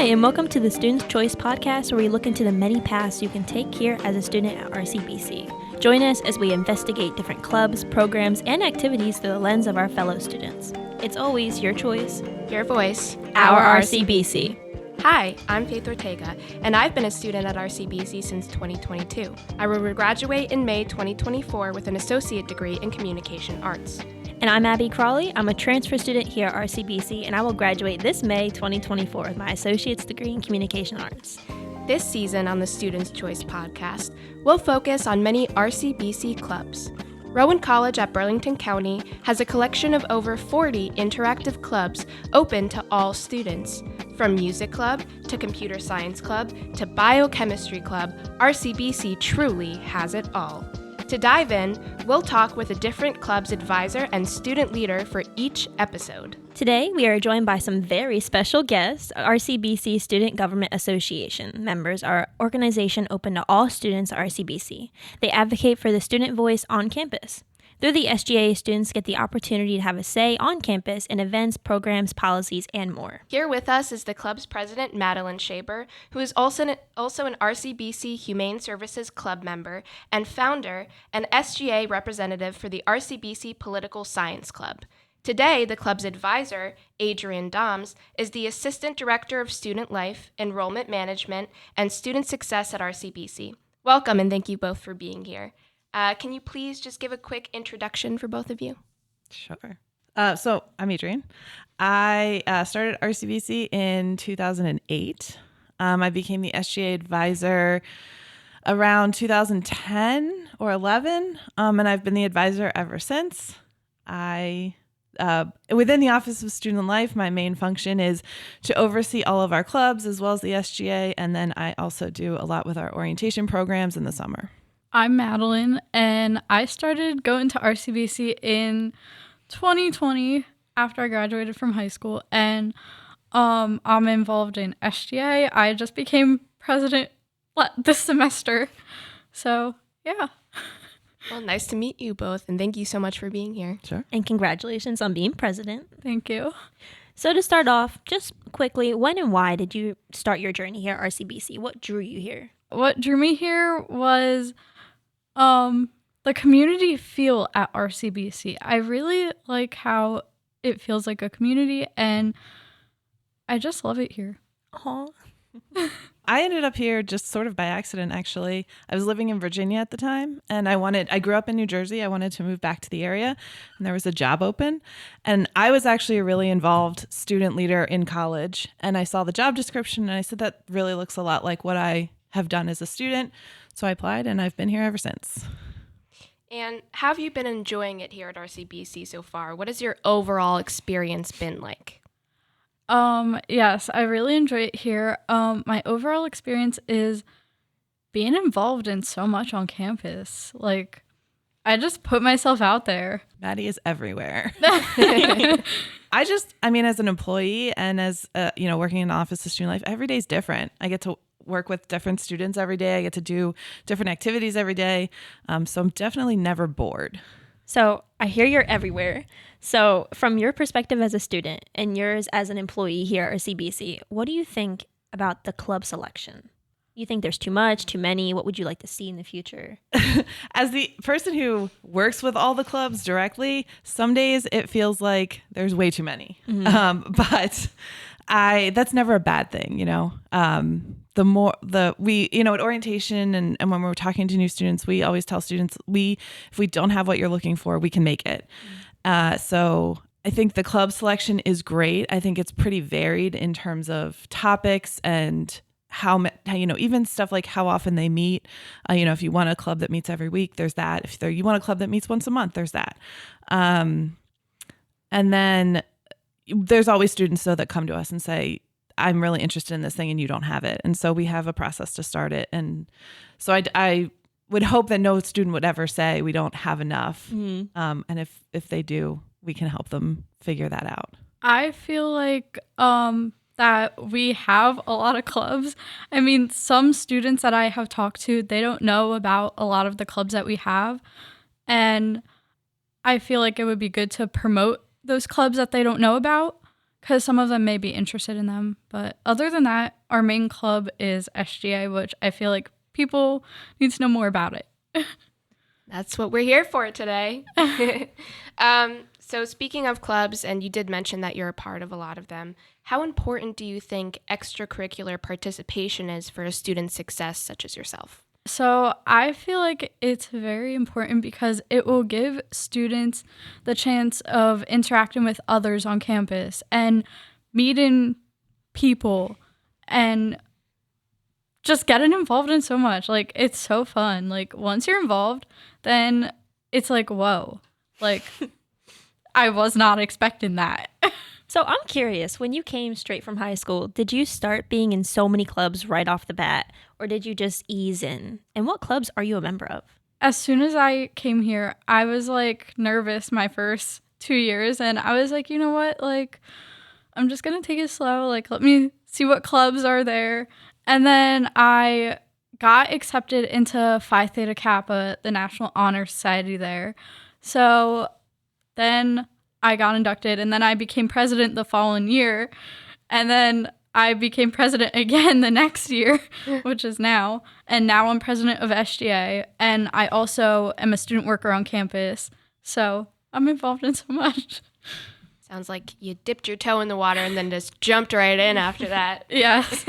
Hi, and welcome to the Student's Choice podcast, where we look into the many paths you can take here as a student at RCBC. Join us as we investigate different clubs, programs, and activities through the lens of our fellow students. It's always your choice, your voice, our RCBC. Hi, I'm Faith Ortega, and I've been a student at RCBC since 2022. I will graduate in May 2024 with an associate degree in communication arts. And I'm Abby Crawley. I'm a transfer student here at RCBC, and I will graduate this May 2024 with my associate's degree in communication arts. This season on the Student's Choice podcast, we'll focus on many RCBC clubs. Rowan College at Burlington County has a collection of over 40 interactive clubs open to all students. From music club to computer science club to biochemistry club, RCBC truly has it all. To dive in, we'll talk with a different club's advisor and student leader for each episode. Today, we are joined by some very special guests. RCBC Student Government Association members are an organization open to all students at RCBC. They advocate for the student voice on campus. Through the SGA, students get the opportunity to have a say on campus in events, programs, policies, and more. Here with us is the club's president, Madelynn Schaber, who is also an RCBC Humane Services Club member and founder and SGA representative for the RCBC Political Science Club. Today, the club's advisor, Adrianne Dahms, is the Assistant Director of Student Life, Enrollment Management, and Student Success at RCBC. Welcome, and thank you both for being here. Can you please just give a quick introduction for both of you? Sure. So I'm Adrianne. I started RCBC in 2008. I became the SGA advisor around 2010 or 11, and I've been the advisor ever since. Within the Office of Student Life, my main function is to oversee all of our clubs as well as the SGA, and then I also do a lot with our orientation programs in the summer. I'm Madelynn, and I started going to RCBC in 2020 after I graduated from high school, and I'm involved in SGA. I just became president this semester, so yeah. Well, nice to meet you both, and thank you so much for being here. Sure. And congratulations on being president. Thank you. So to start off, just quickly, when and why did you start your journey here at RCBC? What drew you here? What drew me here was the community feel at RCBC. I really like how it feels like a community, and I just love it here. Aw. I ended up here just sort of by accident, actually. I was living in Virginia at the time, and I grew up in New Jersey. I wanted to move back to the area, and there was a job open. And I was actually a really involved student leader in college, and I saw the job description, and I said, that really looks a lot like what I have done as a student. So I applied, and I've been here ever since. And have you been enjoying it here at RCBC so far? What has your overall experience been like? Yes, I really enjoy it here. My overall experience is being involved in so much on campus. Like, I just put myself out there. Maddie is everywhere. As an employee and as, working in the Office of Student Life, every day is different. I get to work with different students every day. I get to do different activities every day. So I'm definitely never bored. So I hear you're everywhere. So from your perspective as a student and yours as an employee here at RCBC, what do you think about the club selection? You think there's too much, too many? What would you like to see in the future? As the person who works with all the clubs directly, some days it feels like there's way too many. Mm-hmm. But that's never a bad thing, at orientation and when we're talking to new students, we always tell students, if we don't have what you're looking for, we can make it. So I think the club selection is great. I think it's pretty varied in terms of topics and how even stuff like how often they meet. If you want a club that meets every week, there's that. If you want a club that meets once a month, there's that. And then there's always students though that come to us and say, I'm really interested in this thing and you don't have it. And so we have a process to start it. And so I would hope that no student would ever say we don't have enough. Mm-hmm. And if they do, we can help them figure that out. I feel like that we have a lot of clubs. I mean, some students that I have talked to, they don't know about a lot of the clubs that we have. And I feel like it would be good to promote those clubs that they don't know about because some of them may be interested in them. But other than that, our main club is SGA, which I feel like people need to know more about it. That's what we're here for today. So speaking of clubs, and you did mention that you're a part of a lot of them, how important do you think extracurricular participation is for a student's success such as yourself? So I feel like it's very important because it will give students the chance of interacting with others on campus and meeting people and just getting involved in so much. Like, it's so fun. Like, once you're involved, then it's like, whoa, like, I was not expecting that. So I'm curious, when you came straight from high school, did you start being in so many clubs right off the bat, or did you just ease in? And what clubs are you a member of? As soon as I came here, I was like nervous my first 2 years, and I was like, you know what, like, I'm just gonna take it slow, like, let me see what clubs are there. And then I got accepted into Phi Theta Kappa, the National Honor Society there. So then I got inducted, and then I became president the following year, and then I became president again the next year, which is now, and now I'm president of SGA, and I also am a student worker on campus, so I'm involved in so much. Sounds like you dipped your toe in the water and then just jumped right in after that. Yes.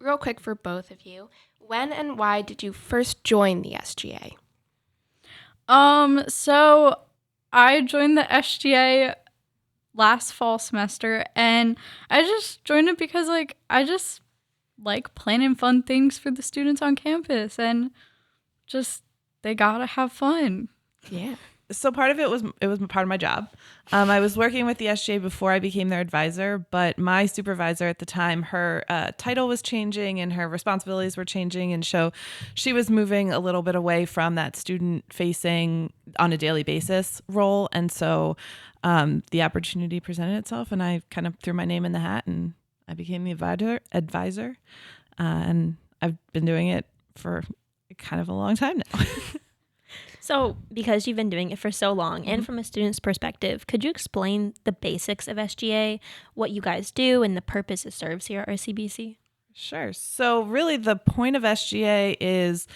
Real quick for both of you, when and why did you first join the SGA? So I joined the SGA last fall semester, and I just joined it because, like, I just like planning fun things for the students on campus, and just, they gotta have fun. Yeah. So part of it was part of my job. I was working with the SGA before I became their advisor, but my supervisor at the time, her title was changing and her responsibilities were changing, and so she was moving a little bit away from that student-facing on a daily basis role, and so the opportunity presented itself, and I kind of threw my name in the hat, and I became the advisor, and I've been doing it for kind of a long time now. So, because you've been doing it for so long, and from a student's perspective, could you explain the basics of SGA, what you guys do, and the purpose it serves here at RCBC? Sure. So really the point of SGA is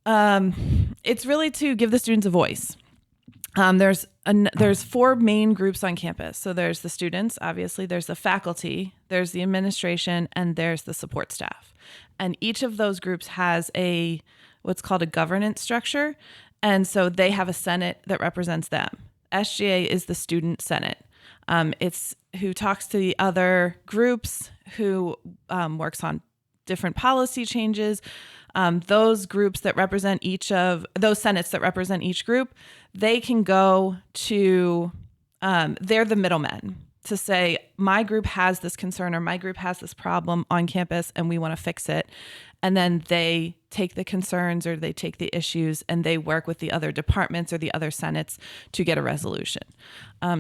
it's really to give the students a voice. There's 4 main groups on campus. So there's the students, obviously, there's the faculty, there's the administration, and there's the support staff. And each of those groups has what's called a governance structure. And so they have a senate that represents them. SGA is the student senate. It's who talks to the other groups, who works on different policy changes. Those groups that represent those senates that represent each group, they can go to, they're the middlemen to say, my group has this concern or my group has this problem on campus and we want to fix it. And then they take the concerns or they take the issues and they work with the other departments or the other senates to get a resolution.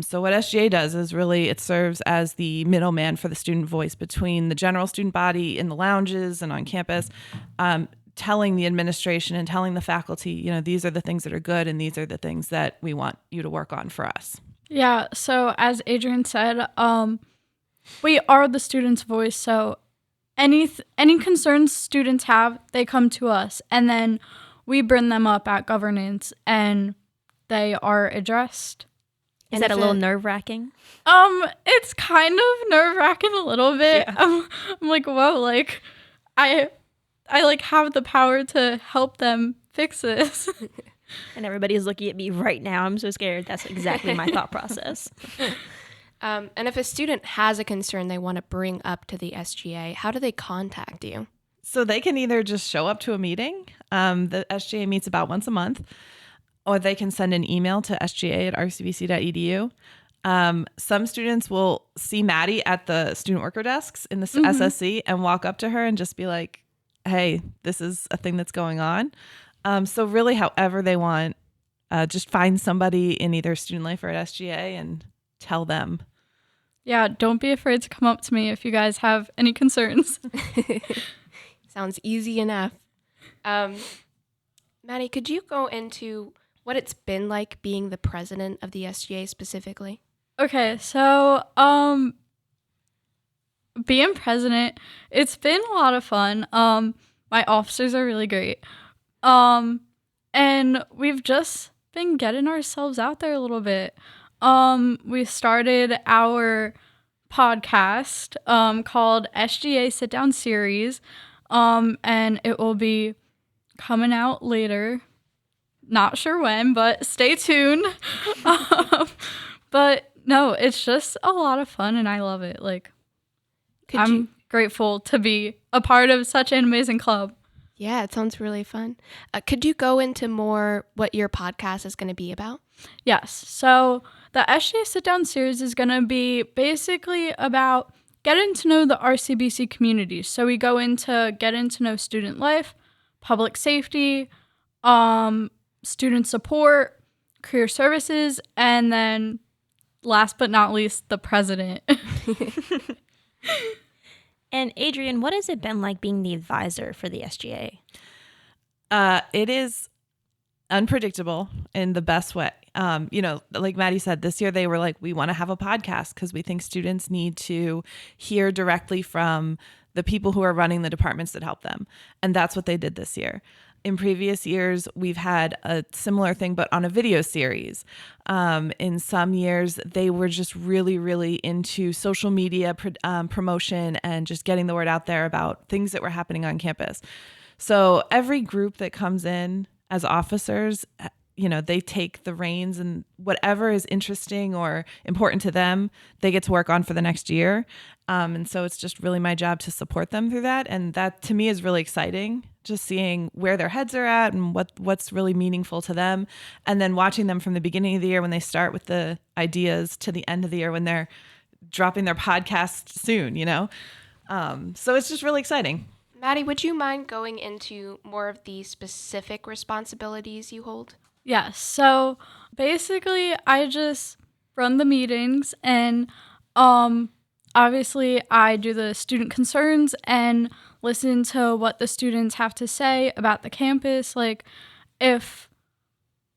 So what SGA does is really it serves as the middleman for the student voice between the general student body in the lounges and on campus, telling the administration and telling the faculty, you know, these are the things that are good and these are the things that we want you to work on for us. Yeah, so as Adrianne said, we are the students' voice, so any concerns students have, they come to us, and then we bring them up at governance, and they are addressed. Is that a little nerve-wracking? It's kind of nerve-wracking a little bit. Yeah. I'm like, whoa, like, I like have the power to help them fix this. And everybody's looking at me right now. I'm so scared. That's exactly my thought process. And if a student has a concern they want to bring up to the SGA, how do they contact you? So they can either just show up to a meeting. The SGA meets about once a month, or they can send an email to sga@rcbc.edu. Some students will see Maddie at the student worker desks in the SSC and walk up to her and just be like, hey, this is a thing that's going on. So really, however they want, just find somebody in either student life or at SGA and tell them. Yeah, don't be afraid to come up to me if you guys have any concerns. Sounds easy enough. Maddie, could you go into what it's been like being the president of the SGA specifically? Okay, so being president, it's been a lot of fun. My officers are really great. And we've just been getting ourselves out there a little bit. We started our podcast called SGA Sit Down Series, and it will be coming out later. Not sure when, but stay tuned. But no, it's just a lot of fun, and I love it. Like, I'm grateful to be a part of such an amazing club. Yeah, it sounds really fun. Could you go into more what your podcast is going to be about? Yes. So the SGA Sit Down series is going to be basically about getting to know the RCBC community. So we go into getting to know student life, public safety, student support, career services, and then last but not least, the president. And Adrianne, what has it been like being the advisor for the SGA? It is unpredictable in the best way. Like Maddie said, this year they were like, we want to have a podcast because we think students need to hear directly from the people who are running the departments that help them. And that's what they did this year. In previous years, we've had a similar thing, but on a video series. In some years, they were just really, really into social media promotion and just getting the word out there about things that were happening on campus. So every group that comes in as officers, they take the reins, and whatever is interesting or important to them, they get to work on for the next year. And so it's just really my job to support them through that. And that to me is really exciting, just seeing where their heads are at and what's really meaningful to them. And then watching them from the beginning of the year when they start with the ideas to the end of the year when they're dropping their podcast soon, So it's just really exciting. Maddie, would you mind going into more of the specific responsibilities you hold? Yes. So basically, I just run the meetings, and obviously I do the student concerns and listen to what the students have to say about the campus. Like, if,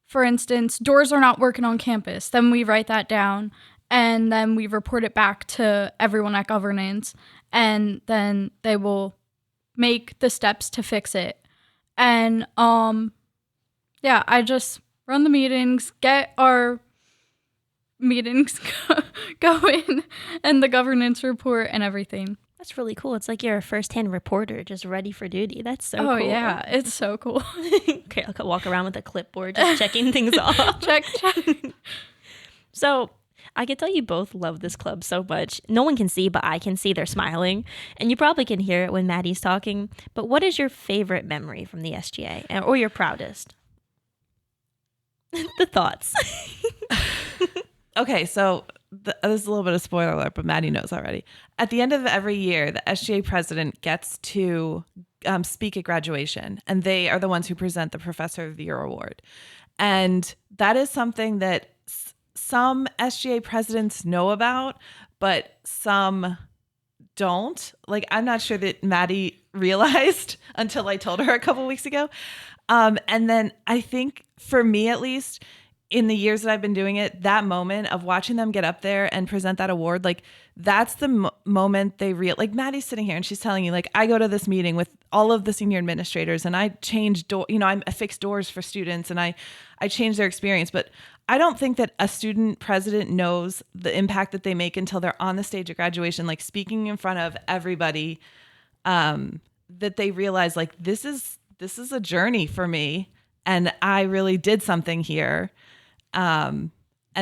for instance, doors are not working on campus, then we write that down, and then we report it back to everyone at governance, and then they will make the steps to fix it. And I just run the meetings, get our meetings going, and the governance report and everything. That's really cool. It's like you're a first-hand reporter just ready for duty. That's so cool. Oh, yeah. It's so cool. Okay, I'll walk around with a clipboard just checking things off. Check. So I can tell you both love this club so much. No one can see, but I can see they're smiling. And you probably can hear it when Maddie's talking. But what is your favorite memory from the SGA, or your proudest? The thoughts. Okay, so this is a little bit of spoiler alert, but Maddie knows already. At the end of every year, the SGA president gets to speak at graduation, and they are the ones who present the Professor of the Year award. And that is something that some SGA presidents know about, but some don't. Like, I'm not sure that Maddie realized until I told her a couple weeks ago. And then I think for me, at least, in the years that I've been doing it, that moment of watching them get up there and present that award, like, that's the moment they like, Maddie's sitting here and she's telling you, like, I go to this meeting with all of the senior administrators and I change I fix doors for students and I change their experience. But I don't think that a student president knows the impact that they make until they're on the stage at graduation, like speaking in front of everybody, that they realize, like, this is a journey for me and I really did something here. And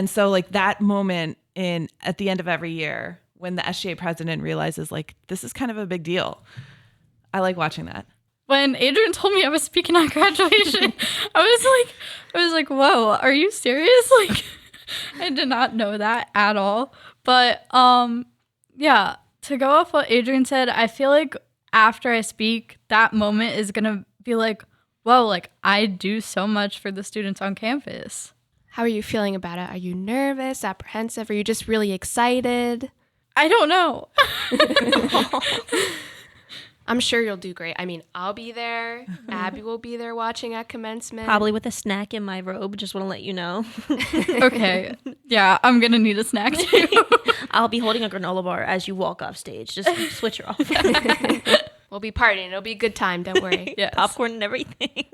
so, like, that moment at the end of every year when the SGA president realizes, like, this is kind of a big deal. I like watching that. When Adrianne told me I was speaking at graduation, I was like, whoa, are you serious? Like, I did not know that at all. But yeah, to go off what Adrianne said, I feel like after I speak, that moment is gonna be like, whoa, like, I do so much for the students on campus. How are you feeling about it? Are you nervous, apprehensive? Are you just really excited? I don't know. I'm sure you'll do great. I mean, I'll be there. Abby will be there watching at commencement. Probably with a snack in my robe. Just want to let you know. Okay. Yeah, I'm going to need a snack too. I'll be holding a granola bar as you walk off stage. Just switch her off. We'll be partying. It'll be a good time. Don't worry. Yes. Popcorn and everything.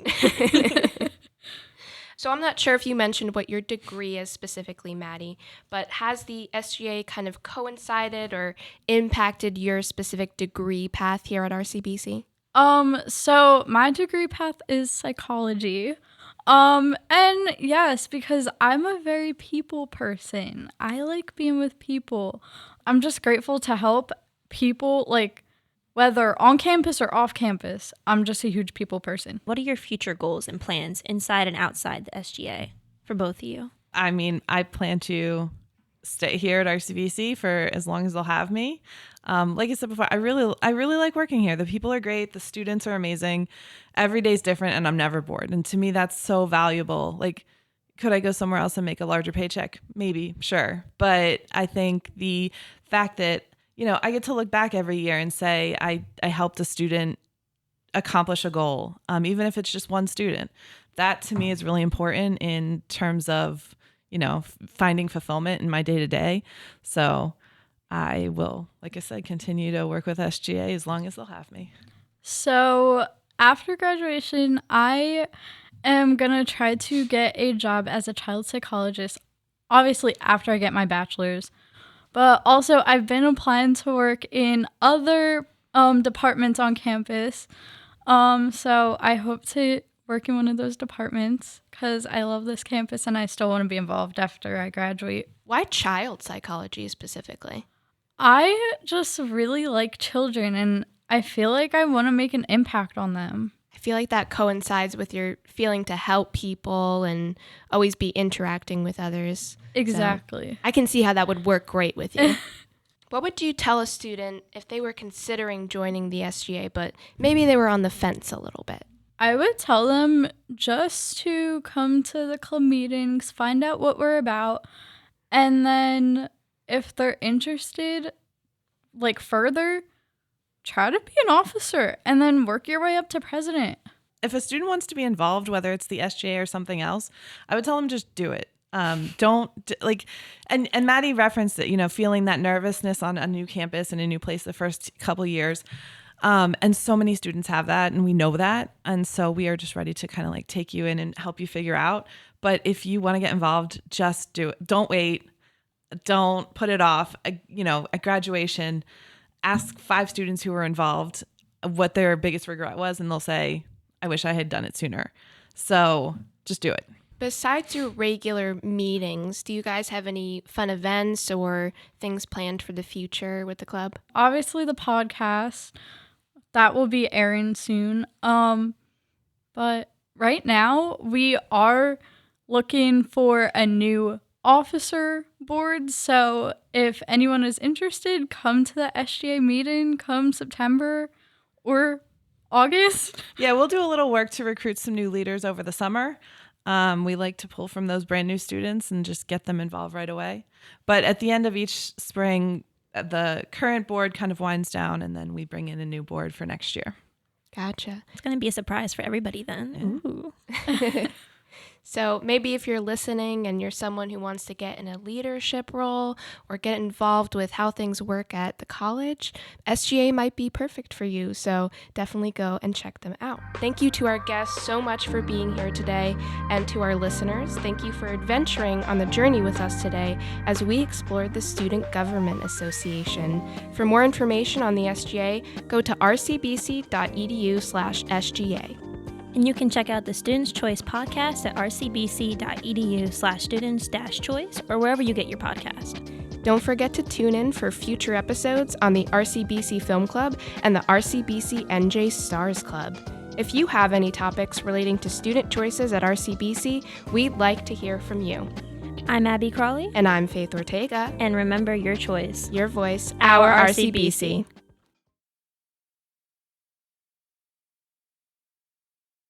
So I'm not sure if you mentioned what your degree is specifically, Maddie, but has the SGA kind of coincided or impacted your specific degree path here at RCBC? So my degree path is psychology. And yes, because I'm a very people person. I like being with people. I'm just grateful to help people, like, whether on campus or off campus. I'm just a huge people person. What are your future goals and plans inside and outside the SGA for both of you? I mean, I plan to stay here at RCBC for as long as they'll have me. Like I said before, I really like working here. The people are great. The students are amazing. Every day's different and I'm never bored. And to me, that's so valuable. Like, could I go somewhere else and make a larger paycheck? Maybe, sure. But I think the fact that, you know, I get to look back every year and say I helped a student accomplish a goal, even if it's just one student. That to me is really important in terms of, you know, finding fulfillment in my day-to-day. So I will, like I said, continue to work with SGA as long as they'll have me. So after graduation, I am going to try to get a job as a child psychologist, obviously after I get my bachelor's. But also, I've been applying to work in other departments on campus. So I hope to work in one of those departments because I love this campus and I still want to be involved after I graduate. Why child psychology specifically? I just really like children and I feel like I want to make an impact on them. I feel like that coincides with your feeling to help people and always be interacting with others. Exactly. So I can see how that would work great with you. What would you tell a student if they were considering joining the SGA, but maybe they were on the fence a little bit? I would tell them just to come to the club meetings, find out what we're about, and then if they're interested, like further, try to be an officer and then work your way up to president. If a student wants to be involved, whether it's the SGA or something else, I would tell them just do it. Don't like, and Maddie referenced it, you know, feeling that nervousness on a new campus and a new place the first couple years. And so many students have that and we know that. And so we are just ready to kind of like take you in and help you figure out. But if you want to get involved, just do it. Don't wait. Don't put it off. You know, at graduation, ask 5 students who were involved what their biggest regret was. And they'll say, I wish I had done it sooner. So just do it. Besides your regular meetings, do you guys have any fun events or things planned for the future with the club? Obviously, the podcast that will be airing soon. But right now, we are looking for a new officer board. So if anyone is interested, come to the SGA meeting come September or August. Yeah, we'll do a little work to recruit some new leaders over the summer. We like to pull from those brand new students and just get them involved right away. But at the end of each spring, the current board kind of winds down and then we bring in a new board for next year. Gotcha. It's going to be a surprise for everybody then. Yeah. Ooh. So maybe if you're listening and you're someone who wants to get in a leadership role or get involved with how things work at the college, SGA might be perfect for you. So definitely go and check them out. Thank you to our guests so much for being here today. And to our listeners, thank you for adventuring on the journey with us today as we explored the Student Government Association. For more information on the SGA, go to rcbc.edu/SGA. And you can check out the Students' Choice podcast at rcbc.edu/students-choice or wherever you get your podcast. Don't forget to tune in for future episodes on the RCBC Film Club and the RCBC NJ Stars Club. If you have any topics relating to student choices at RCBC, we'd like to hear from you. I'm Abby Crawley. And I'm Faith Ortega. And remember, your choice, your voice, our our RCBC. RCBC.